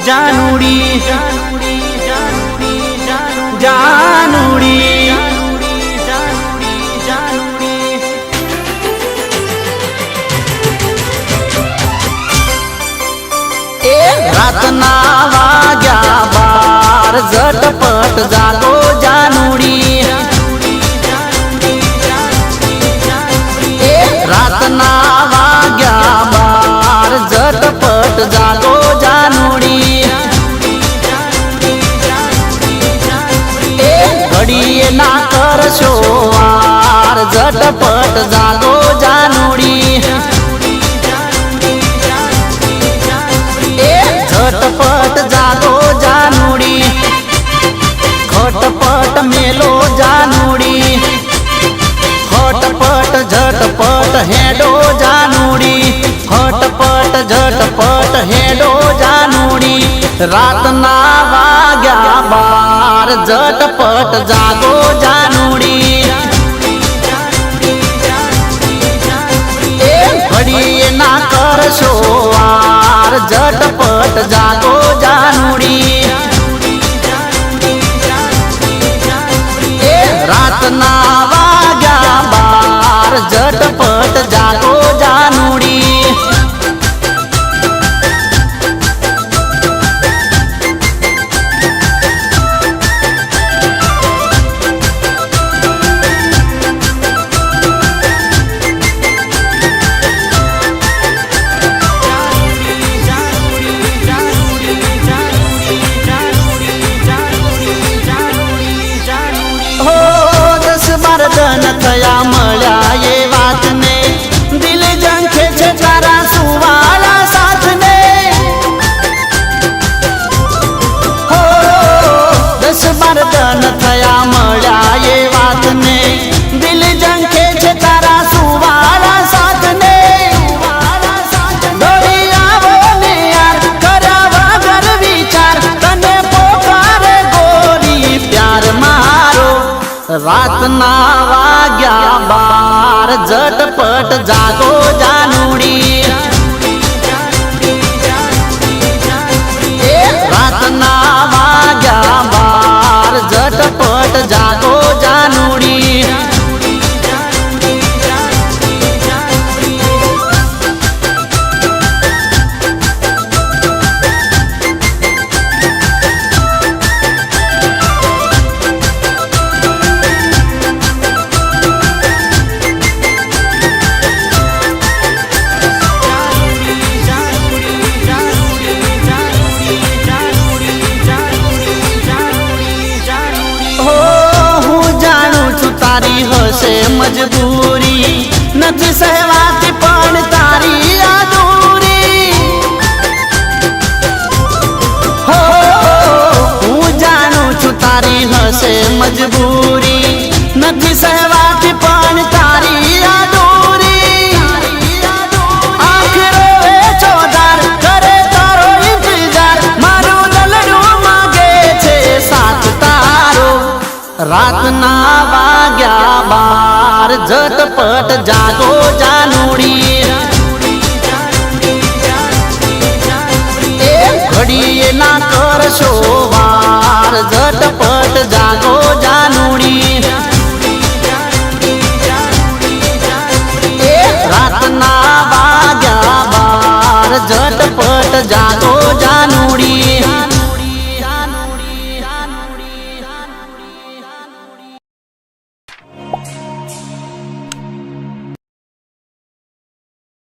જાનુડી જાનુડી એ રાતના વાગ્યા 12 ઝટપટ જાગો જાનુડી એ રાતના વાગ્યા 12 ઝટપટ જાગો જાનુડી એ ઘડીએ ના કરશો વાર ઝટપટ જાગો જાનુડી झटपट जागो जानुड़ी खटपट मेलो जानुड़ी खटपट झटपट हेडो जानुड़ी खटपट झटपट हेडो जानुड़ी रातना वाग्या 12 झटपट जागो जानुड़ी ए घड़ीए ना करशो वार झटपट जागो जानुड़ी ए रातना वाग्या 12 झटपट जागो जानुड़ी थया मळ्या ये वात ने दिल जंखे छे तारा सुवाला साथ ने हो 10-12 दन थया मळ्या ये वात ने दिल जंखे छे तारा सुवाला साथ ने दौड़ी आवो ने यार कर्या वगर विचार तने पोकारे गोरी प्यार मारो रातना वाग्या 12 झटपट जागो जानुड़ी रातना वाग्या 12 झटपट जागो जानुड़ी तारी हसे मजबूरी नथी सहवाती पण तारी अधूरी हो हूँ जानू छू तारी हसे मजबूरी नथी सहवाती पण तारी अधूरी आँख रोवे चौधार करे तारो इंतजार मारू ललडू मांगे छे साथ तारो रातना वाग्या 12 झटपट जागो जानुड़ी ए घड़ीए ना करशो वार झटपट जागो जानुड़ी ए रातना वाग्या 12 झटपट जागो जानुड़ी।